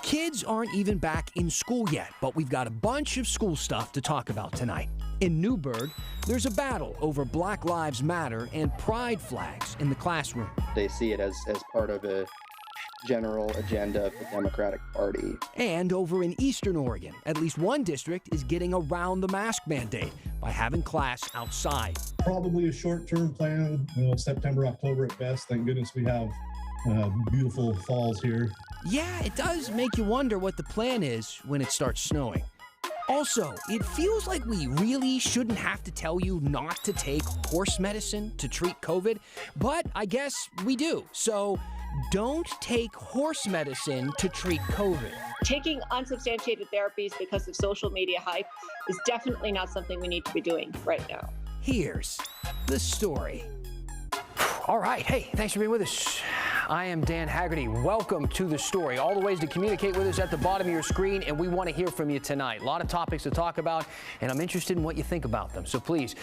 Kids aren't even back in school yet, but we've got a bunch of school stuff to talk about tonight. In Newburgh, there's a battle over Black Lives Matter and pride flags in the classroom. They see it as part of a general agenda of the Democratic Party. And over in Eastern Oregon, at least one district is getting around the mask mandate by having class outside. Probably a short-term plan, September, October at best. Thank goodness we have beautiful falls here. Yeah, it does make you wonder what the plan is when it starts snowing. Also, it feels like we really shouldn't have to tell you not to take horse medicine to treat COVID, but I guess we do. So don't take horse medicine to treat COVID. Taking unsubstantiated therapies because of social media hype is definitely not something we need to be doing right now. Here's the story. All right. Hey, thanks for being with us. I am Dan Haggerty. Welcome to The Story. All the ways to communicate with us at the bottom of your screen, and we want to hear from you tonight. A lot of topics to talk about, and I'm interested in what you think about them. So please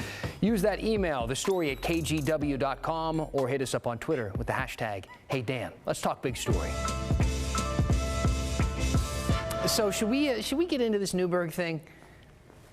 use that email, thestory@kgw.com, or hit us up on Twitter with the hashtag #HeyDan. Let's talk big story. So should we get into this Newburgh thing?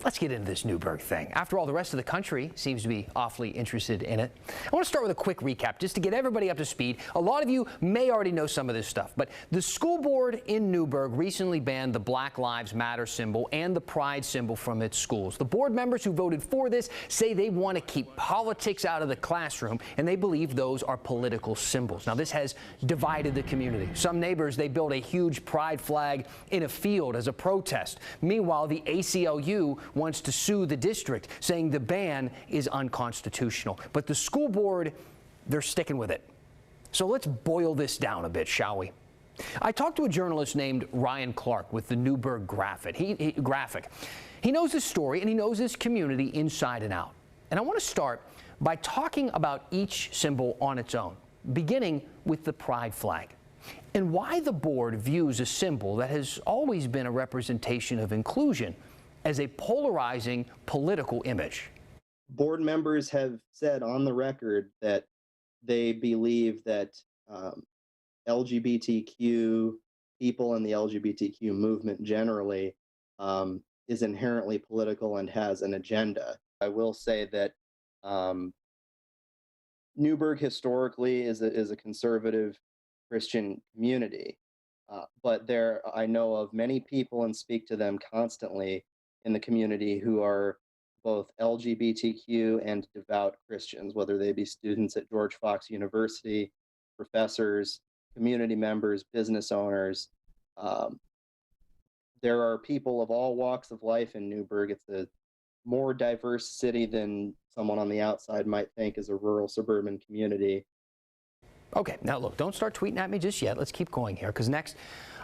Let's get into this Newburgh thing. After all, the rest of the country seems to be awfully interested in it. I want to start with a quick recap, just to get everybody up to speed. A lot of you may already know some of this stuff, but the school board in Newburgh recently banned the Black Lives Matter symbol and the pride symbol from its schools. The board members who voted for this say they want to keep politics out of the classroom, and they believe those are political symbols. Now, this has divided the community. Some neighbors, they built a huge pride flag in a field as a protest. Meanwhile, the ACLU wants to sue the district, saying the ban is unconstitutional. But the school board, they're sticking with it. So let's boil this down a bit, shall we? I talked to a journalist named Ryan Clark with the Newburgh Graphic. He knows this story and he knows this community inside and out. And I want to start by talking about each symbol on its own, beginning with the pride flag, and why the board views a symbol that has always been a representation of inclusion as a polarizing political image. Board members have said on the record that they believe that LGBTQ people and the LGBTQ movement generally is inherently political and has an agenda. I will say that Newburgh historically is a conservative Christian community, but I know of many people and speak to them constantly in the community who are both LGBTQ and devout Christians, whether they be students at George Fox University, professors, community members, business owners. There are people of all walks of life in Newburgh. It's a more diverse city than someone on the outside might think is a rural suburban community. Okay, now look, don't start tweeting at me just yet. Let's keep going here, because next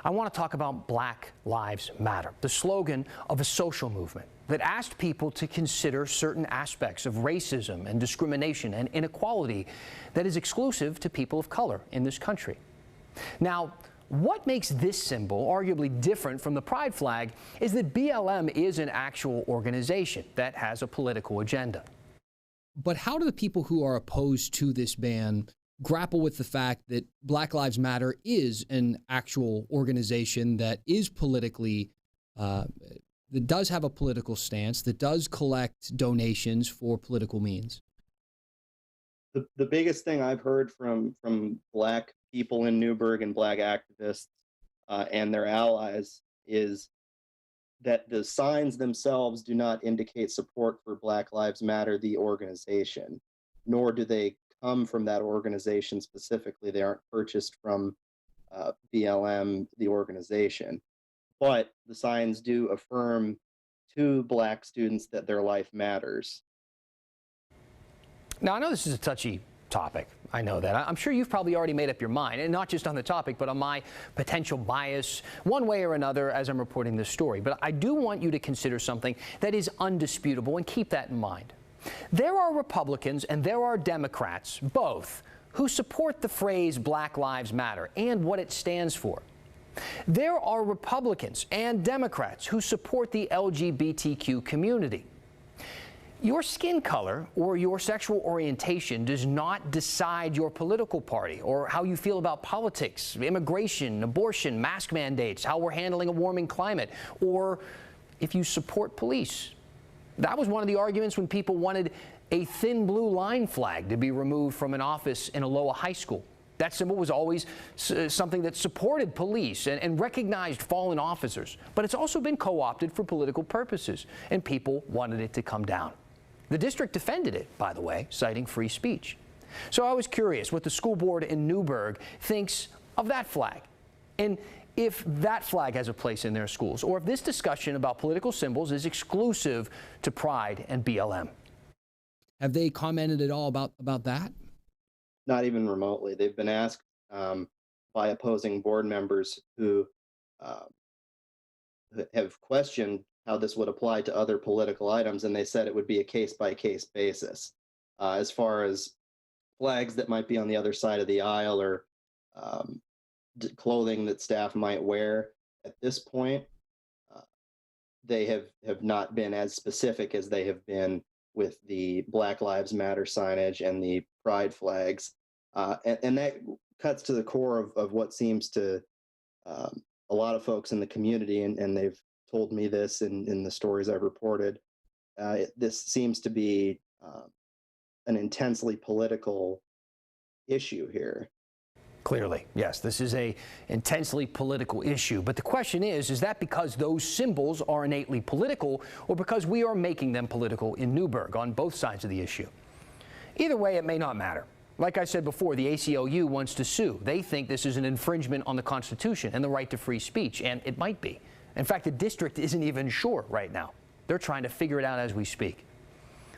I want to talk about Black Lives Matter, the slogan of a social movement that asked people to consider certain aspects of racism and discrimination and inequality that is exclusive to people of color in this country. Now, what makes this symbol arguably different from the pride flag is that BLM is an actual organization that has a political agenda. But how do the people who are opposed to this ban grapple with the fact that Black Lives Matter is an actual organization that is politically, that does have a political stance, that does collect donations for political means? The biggest thing I've heard from Black people in Newburgh and Black activists and their allies is that the signs themselves do not indicate support for Black Lives Matter, the organization, nor do they come from that organization specifically. They aren't purchased from BLM, the organization. But the signs do affirm to Black students that their life matters. Now, I know this is a touchy topic. I know that. I'm sure you've probably already made up your mind, and not just on the topic, but on my potential bias, one way or another, as I'm reporting this story. But I do want you to consider something that is undisputable, and keep that in mind. There are Republicans and there are Democrats, both, who support the phrase Black Lives Matter and what it stands for. There are Republicans and Democrats who support the LGBTQ community. Your skin color or your sexual orientation does not decide your political party or how you feel about politics, immigration, abortion, mask mandates, how we're handling a warming climate, or if you support police. That was one of the arguments when people wanted a thin blue line flag to be removed from an office in a Aloha high school. That symbol was always something that supported police and recognized fallen officers, but it's also been co-opted for political purposes, and people wanted it to come down. The district defended it, by the way, citing free speech. So I was curious what the school board in Newburgh thinks of that flag, and if that flag has a place in their schools, or if this discussion about political symbols is exclusive to Pride and BLM. Have they commented at all about that? Not even remotely. They've been asked by opposing board members who have questioned how this would apply to other political items, and they said it would be a case-by-case basis. As far as flags that might be on the other side of the aisle or clothing that staff might wear, at this point, they have not been as specific as they have been with the Black Lives Matter signage and the Pride flags. And that cuts to the core of what seems to a lot of folks in the community, and they've told me this in the stories I've reported. This seems to be an intensely political issue here. Clearly, yes, this is a intensely political issue. But the question is that because those symbols are innately political, or because we are making them political in Newburgh on both sides of the issue? Either way, it may not matter. Like I said before, the ACLU wants to sue. They think this is an infringement on the Constitution and the right to free speech, and it might be. In fact, the district isn't even sure right now. They're trying to figure it out as we speak.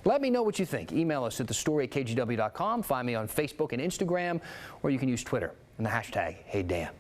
Let me know what you think. Email us at thestory@kgw.com. Find me on Facebook and Instagram, or you can use Twitter and the hashtag #HeyDan.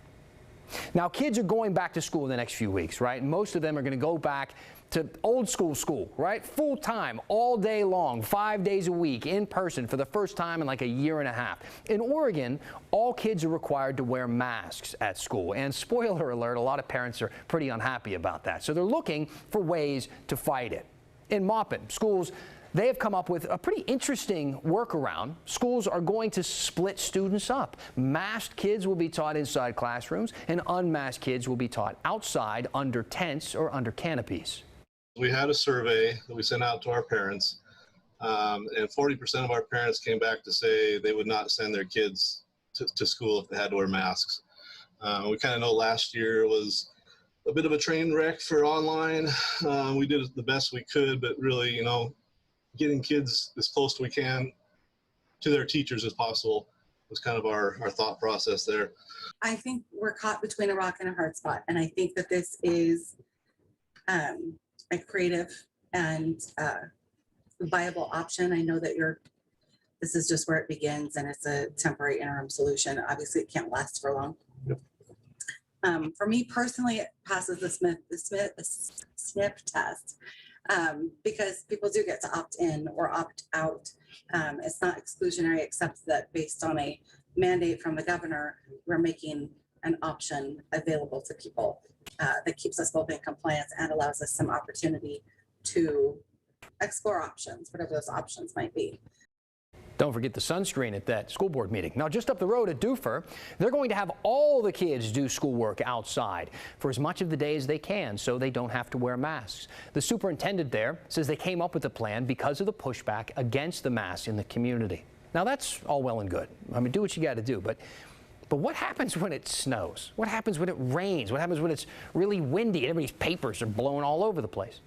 Now, kids are going back to school in the next few weeks, right? And most of them are going to go back to old school, right? Full time, all day long, 5 days a week, in person for the first time in like a year and a half. In Oregon, all kids are required to wear masks at school. And spoiler alert, a lot of parents are pretty unhappy about that. So they're looking for ways to fight it. In Maupin, schools, they have come up with a pretty interesting workaround. Schools are going to split students up. Masked kids will be taught inside classrooms, and unmasked kids will be taught outside under tents or under canopies. We had a survey that we sent out to our parents, and 40% of our parents came back to say they would not send their kids to school if they had to wear masks. We kind of know last year was a bit of a train wreck for online. We did the best we could, but really, getting kids as close as we can to their teachers as possible was kind of our thought process there. I think we're caught between a rock and a hard spot, and I think that this is a creative and viable option. I know that this is just where it begins, and it's a temporary interim solution. Obviously, it can't last for long. Yep. For me personally, it passes the SNP test. Because people do get to opt in or opt out. It's not exclusionary, except that based on a mandate from the governor, we're making an option available to people that keeps us both in compliance and allows us some opportunity to explore options, whatever those options might be. Don't forget the sunscreen at that school board meeting. Now, just up the road at Duffer, they're going to have all the kids do schoolwork outside for as much of the day as they can so they don't have to wear masks. The superintendent there says they came up with a plan because of the pushback against the masks in the community. Now, that's all well and good. I mean, do what you got to do. But what happens when it snows? What happens when it rains? What happens when it's really windy and everybody's papers are blowing all over the place?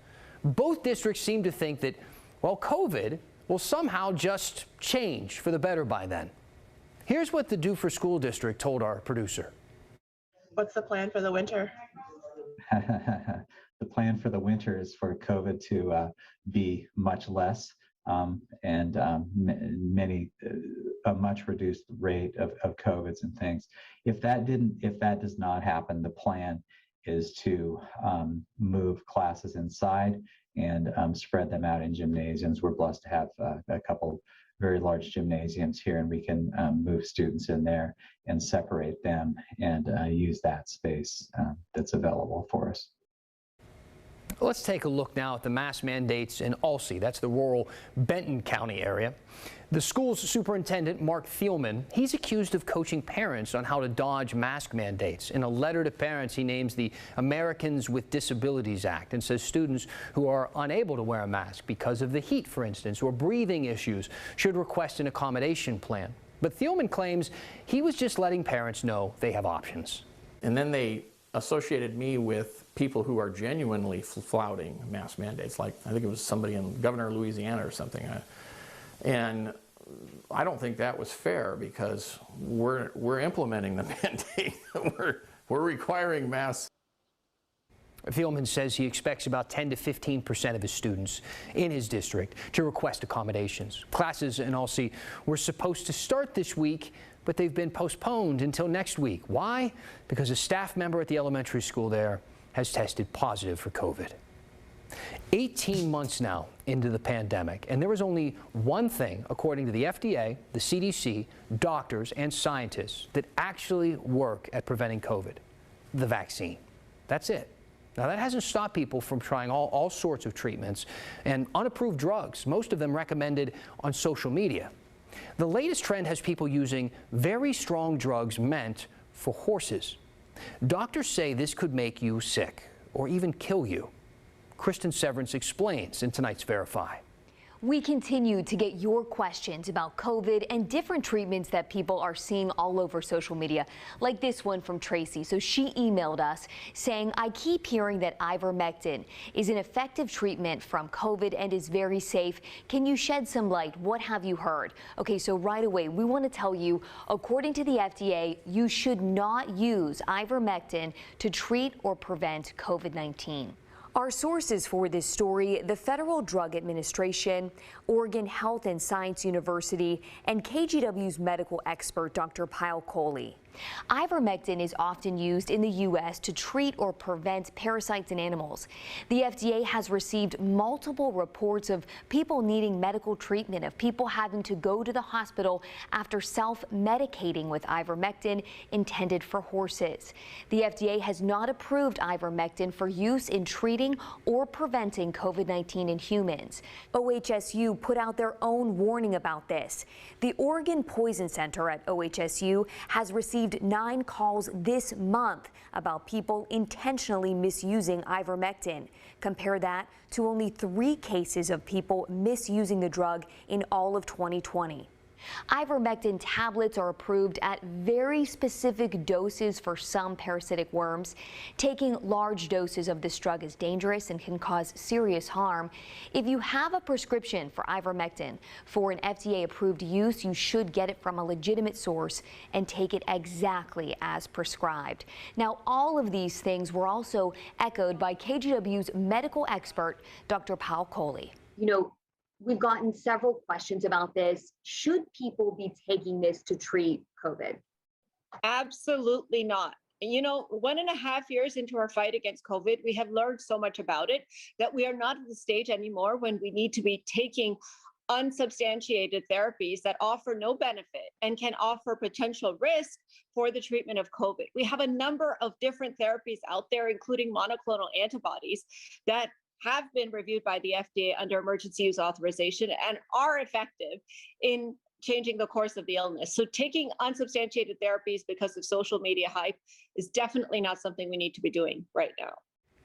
Both districts seem to think that, well, COVID will somehow just change for the better by then. Here's what the Duffer School District told our producer. What's the plan for the winter? The plan for the winter is for COVID to be much less and a much reduced rate of COVIDs and things. If that does not happen, the plan is to move classes inside and spread them out in gymnasiums. We're blessed to have a couple very large gymnasiums here, and we can move students in there and separate them and use that space that's available for us. Let's take a look now at the mask mandates in Alsea. That's the rural Benton County area. The school's superintendent, Mark Thielman, he's accused of coaching parents on how to dodge mask mandates. In a letter to parents, he names the Americans with Disabilities Act and says students who are unable to wear a mask because of the heat, for instance, or breathing issues should request an accommodation plan. But Thielman claims he was just letting parents know they have options. And then they associated me with people who are genuinely flouting mask mandates, like I think it was somebody in Governor of Louisiana or something. And I don't think that was fair, because we're implementing the mandate. we're requiring masks. Thielman says he expects about 10 to 15% of his students in his district to request accommodations. Classes in Alsea were supposed to start this week, but they've been postponed until next week. Why? Because a staff member at the elementary school there has tested positive for COVID. 18 months now into the pandemic, and there is only one thing, according to the FDA, the CDC, doctors, and scientists, that actually work at preventing COVID: the vaccine. That's it. Now, that hasn't stopped people from trying all sorts of treatments and unapproved drugs, most of them recommended on social media. The latest trend has people using very strong drugs meant for horses. Doctors say this could make you sick or even kill you. Kristen Severance explains in tonight's Verify. We continue to get your questions about COVID and different treatments that people are seeing all over social media, like this one from Tracy. So she emailed us saying, I keep hearing that Ivermectin is an effective treatment from COVID and is very safe. Can you shed some light? What have you heard? Okay, so right away, we want to tell you, according to the FDA, you should not use Ivermectin to treat or prevent COVID-19. Our sources for this story: the Federal Drug Administration, Oregon Health and Science University, and KGW's medical expert, Dr. Pyle Coley. Ivermectin is often used in the U.S. to treat or prevent parasites in animals. The FDA has received multiple reports of people needing medical treatment, of people having to go to the hospital after self-medicating with ivermectin intended for horses. The FDA has not approved ivermectin for use in treating or preventing COVID-19 in humans. OHSU put out their own warning about this. The Oregon Poison Center at OHSU has received 9 calls this month about people intentionally misusing ivermectin. Compare that to only 3 cases of people misusing the drug in all of 2020. Ivermectin tablets are approved at very specific doses for some parasitic worms. Taking large doses of this drug is dangerous and can cause serious harm. If you have a prescription for ivermectin for an FDA-approved use, you should get it from a legitimate source and take it exactly as prescribed. Now, all of these things were also echoed by KGW's medical expert, Dr. Pyle Coley. We've gotten several questions about this. Should people be taking this to treat COVID? Absolutely not. 1.5 years into our fight against COVID, we have learned so much about it that we are not at the stage anymore when we need to be taking unsubstantiated therapies that offer no benefit and can offer potential risk for the treatment of COVID. We have a number of different therapies out there, including monoclonal antibodies, that have been reviewed by the FDA under emergency use authorization and are effective in changing the course of the illness. So taking unsubstantiated therapies because of social media hype is definitely not something we need to be doing right now.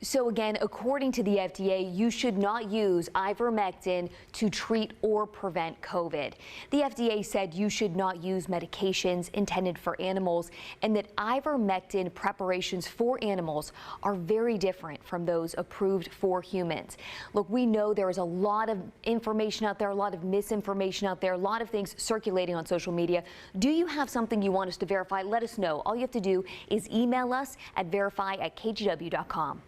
So again, according to the FDA, you should not use ivermectin to treat or prevent COVID. The FDA said you should not use medications intended for animals, and that ivermectin preparations for animals are very different from those approved for humans. Look, we know there is a lot of information out there, a lot of misinformation out there, a lot of things circulating on social media. Do you have something you want us to verify? Let us know. All you have to do is email us at verify@kgw.com.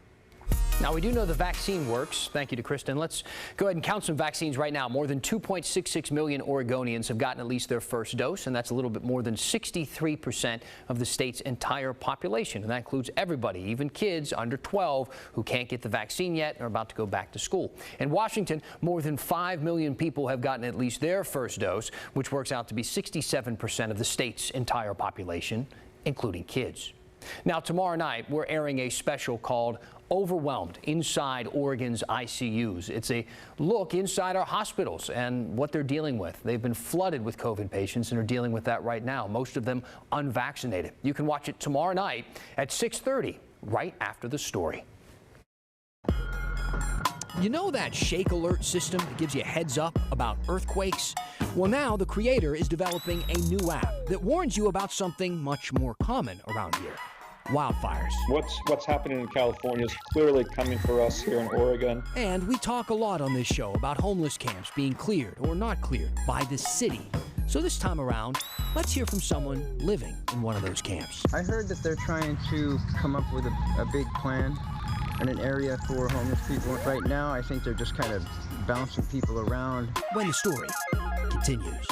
Now, we do know the vaccine works. Thank you to Kristen. Let's go ahead and count some vaccines right now. More than 2.66 million Oregonians have gotten at least their first dose, and that's a little bit more than 63% of the state's entire population. And that includes everybody, even kids under 12 who can't get the vaccine yet and are about to go back to school. In Washington, more than 5 million people have gotten at least their first dose, which works out to be 67% of the state's entire population, including kids. Now, tomorrow night, we're airing a special called Overwhelmed Inside Oregon's ICUs. It's a look inside our hospitals and what they're dealing with. They've been flooded with COVID patients and are dealing with that right now, most of them unvaccinated. You can watch it tomorrow night at 6:30, right after the story. You know that shake alert system that gives you a heads up about earthquakes? Well, now the creator is developing a new app that warns you about something much more common around here: wildfires. What's happening in California is clearly coming for us here in Oregon. And we talk a lot on this show about homeless camps being cleared or not cleared by the city. So this time around, let's hear from someone living in one of those camps. I heard that they're trying to come up with a big plan and an area for homeless people. Right now, I think they're just kind of bouncing people around. When the story continues.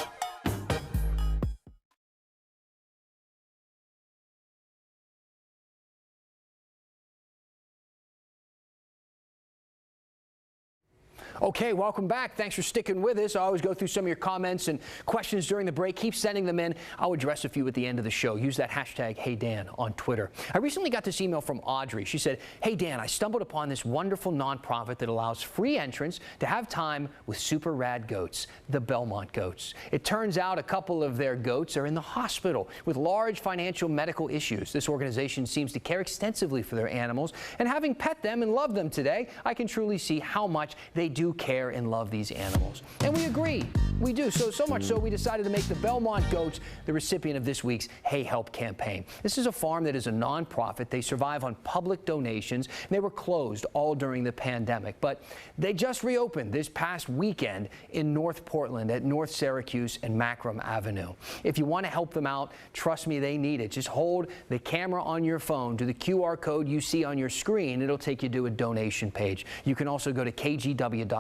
Okay, welcome back. Thanks for sticking with us. I always go through some of your comments and questions during the break. Keep sending them in. I'll address a few at the end of the show. Use that hashtag HeyDan on Twitter. I recently got this email from Audrey. She said, "Hey Dan, I stumbled upon this wonderful nonprofit that allows free entrance to have time with super rad goats, the Belmont Goats. It turns out a couple of their goats are in the hospital with large financial medical issues. This organization seems to care extensively for their animals, and having pet them and loved them today, I can truly see how much they do care and love these animals." And we agree. We do. So much so we decided to make the Belmont Goats the recipient of this week's Hey Help campaign. This is a farm that is a nonprofit. They survive on public donations, and they were closed all during the pandemic. But they just reopened this past weekend in North Portland at North Syracuse and Macram Avenue. If you want to help them out, trust me, they need it. Just hold the camera on your phone to the QR code you see on your screen. It'll take you to a donation page. You can also go to kgw.com/heyhelp.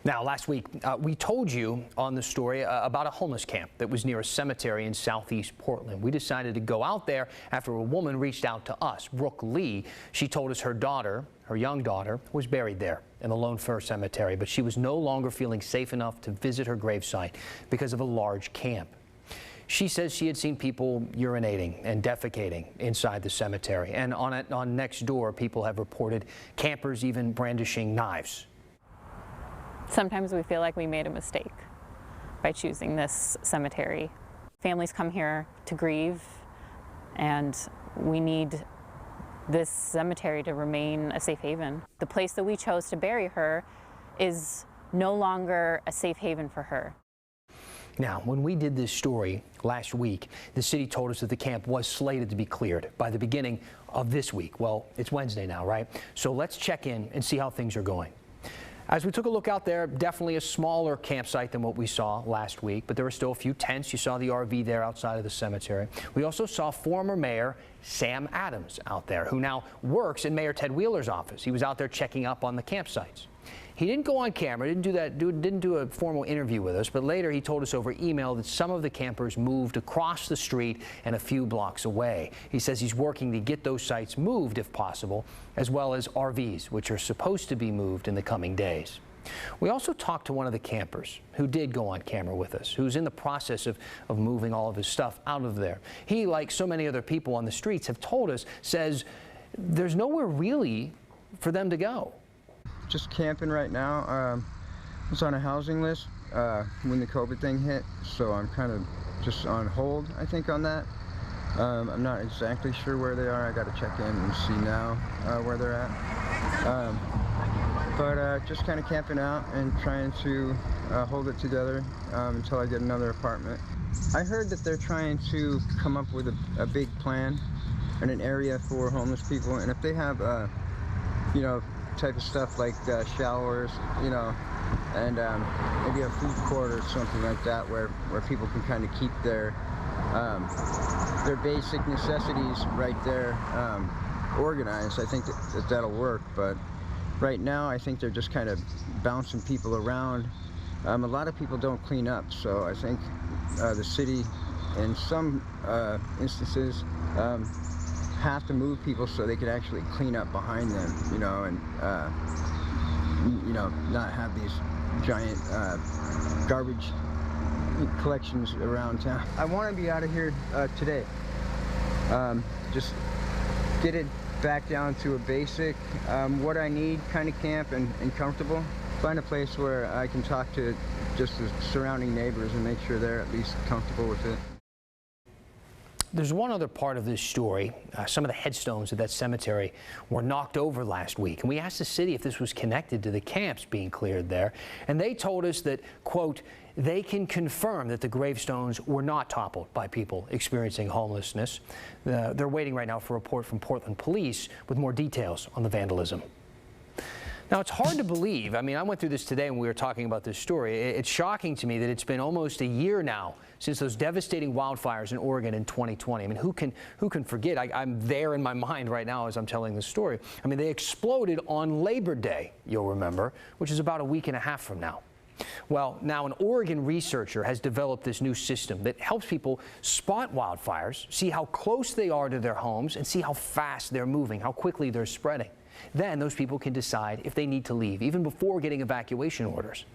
Now, last week, we told you on the story about a homeless camp that was near a cemetery in southeast Portland. We decided to go out there after a woman reached out to us, Brooke Lee. She told us her daughter, her young daughter, was buried there in the Lone Fir Cemetery, but she was no longer feeling safe enough to visit her gravesite because of a large camp. She says she had seen people urinating and defecating inside the cemetery. And on Next Door, people have reported campers even brandishing knives. Sometimes we feel like we made a mistake by choosing this cemetery. Families come here to grieve, and we need this cemetery to remain a safe haven. The place that we chose to bury her is no longer a safe haven for her. Now, when we did this story last week, the city told us that the camp was slated to be cleared by the beginning of this week. Well, it's Wednesday now, right? So let's check in and see how things are going. As we took a look out there, definitely a smaller campsite than what we saw last week, but there were still a few tents. You saw the RV there outside of the cemetery. We also saw former Mayor Sam Adams out there, who now works in Mayor Ted Wheeler's office. He was out there checking up on the campsites. He didn't go on camera, didn't do a formal interview with us, but later he told us over email that some of the campers moved across the street and a few blocks away. He says he's working to get those sites moved if possible, as well as RVs, which are supposed to be moved in the coming days. We also talked to one of the campers who did go on camera with us, who's in the process of moving all of his stuff out of there. He, like so many other people on the streets have told us, says there's nowhere really for them to go. Just camping right now. I was on a housing list when the COVID thing hit, so I'm kind of just on hold, I think, on that. I'm not exactly sure where they are. I got to check in and see now where they're at. But just kind of camping out and trying to hold it together until I get another apartment. I heard that they're trying to come up with a big plan and an area for homeless people, and if they have, type of stuff like showers, and maybe a food court or something like that where people can kind of keep their basic necessities right there organized. I think that'll work, but right now I think they're just kind of bouncing people around. A lot of people don't clean up, so I think the city in some instances have to move people so they could actually clean up behind them, and not have these giant garbage collections around town. I want to be out of here today. Just get it back down to a basic, what I need kind of camp and comfortable. Find a place where I can talk to just the surrounding neighbors and make sure they're at least comfortable with it. There's one other part of this story. Some of the headstones at that cemetery were knocked over last week, and we asked the city if this was connected to the camps being cleared there, and they told us that, quote, they can confirm that the gravestones were not toppled by people experiencing homelessness. They're waiting right now for a report from Portland Police with more details on the vandalism. Now, it's hard to believe. I mean, I went through this today when we were talking about this story. It's shocking to me that it's been almost a year now since those devastating wildfires in Oregon in 2020. I mean, who can forget? I'm there in my mind right now as I'm telling this story. I mean, they exploded on Labor Day, you'll remember, which is about a week and a half from now. Well, now an Oregon researcher has developed this new system that helps people spot wildfires, see how close they are to their homes, and see how fast they're moving, how quickly they're spreading. Then those people can decide if they need to leave, even before getting evacuation orders.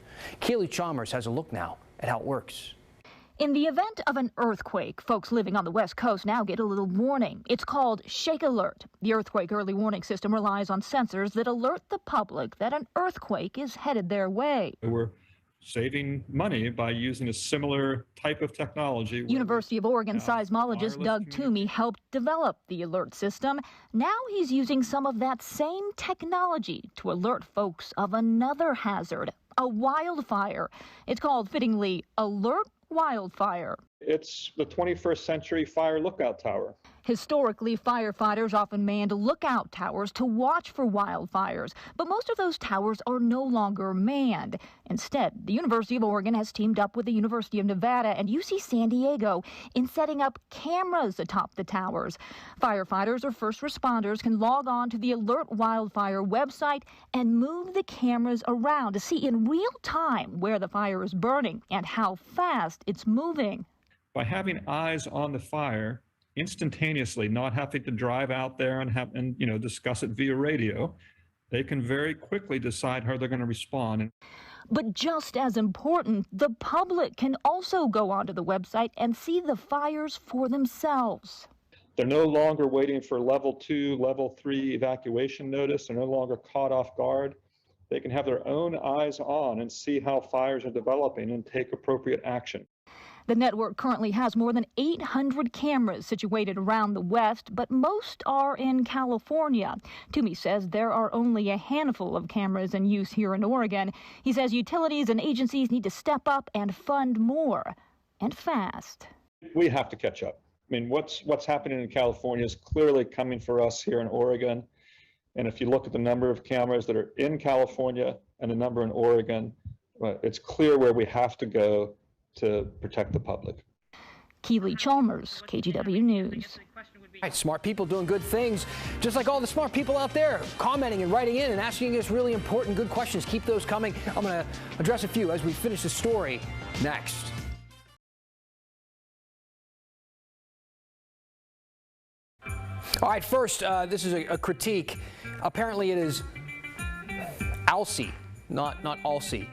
Kaylee Chalmers has a look now at how it works. In the event of an earthquake, folks living on the West Coast now get a little warning. It's called Shake Alert. The earthquake early warning system relies on sensors that alert the public that an earthquake is headed their way. We're saving money by using a similar type of technology. University of Oregon seismologist Doug Toomey helped develop the alert system. Now he's using some of that same technology to alert folks of another hazard, a wildfire. It's called, fittingly, Alert Wildfire. It's the 21st century fire lookout tower. Historically, firefighters often manned lookout towers to watch for wildfires, but most of those towers are no longer manned. Instead, the University of Oregon has teamed up with the University of Nevada and UC San Diego in setting up cameras atop the towers. Firefighters or first responders can log on to the Alert Wildfire website and move the cameras around to see in real time where the fire is burning and how fast it's moving. By having eyes on the fire instantaneously, not having to drive out there and discuss it via radio, they can very quickly decide how they're going to respond. But just as important, the public can also go onto the website and see the fires for themselves. They're no longer waiting for level 2, level 3 evacuation notice. They're no longer caught off guard. They can have their own eyes on and see how fires are developing and take appropriate action. The network currently has more than 800 cameras situated around the West, but most are in California. Toomey says there are only a handful of cameras in use here in Oregon. He says utilities and agencies need to step up and fund more, and fast. We have to catch up. I mean, what's happening in California is clearly coming for us here in Oregon. And if you look at the number of cameras that are in California and the number in Oregon, it's clear where we have to go to protect the public. Kaylee Chalmers, KGW News. Right, smart people doing good things, just like all the smart people out there commenting and writing in and asking us really important, good questions. Keep those coming. I'm going to address a few as we finish the story next. All right, first, this is a critique. Apparently it is Alsea, not Alsea,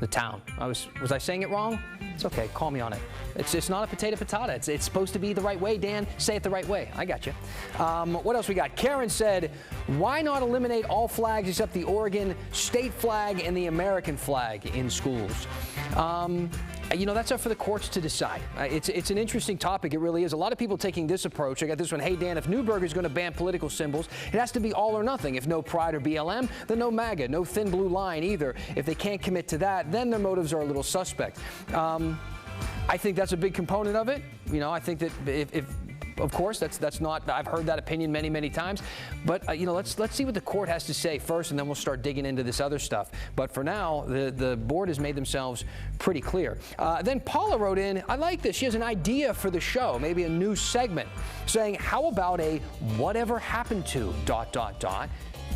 the town. Was I saying it wrong? It's okay, call me on it. It's not a potato patata. It's supposed to be the right way, Dan. Say it the right way. I got you. What else we got? Karen said, why not eliminate all flags except the Oregon state flag and the American flag in schools? That's up for the courts to decide. It's an interesting topic. It really is. A lot of people taking this approach. I got this one. Hey, Dan, if Newberg is going to ban political symbols, it has to be all or nothing. If no pride or BLM, then no MAGA, no thin blue line either. If they can't commit to that, then their motives are a little suspect. I think that's a big component of it. I think that if of course, that's not. I've heard that opinion many, many times. But let's see what the court has to say first, and then we'll start digging into this other stuff. But for now, the board has made themselves pretty clear. Then Paula wrote in. I like this. She has an idea for the show, maybe a new segment, saying, "How about a whatever happened to ...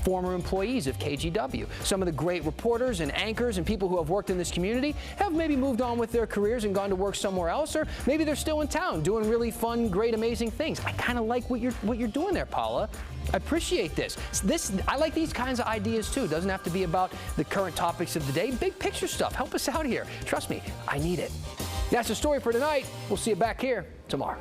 former employees of KGW. Some of the great reporters and anchors and people who have worked in this community have maybe moved on with their careers and gone to work somewhere else, or maybe they're still in town doing really fun, great, amazing things." I kind of like what you're doing there, Paula. I appreciate this. I like these kinds of ideas too. It doesn't have to be about the current topics of the day. Big picture stuff. Help us out here. Trust me, I need it. That's the story for tonight. We'll see you back here tomorrow.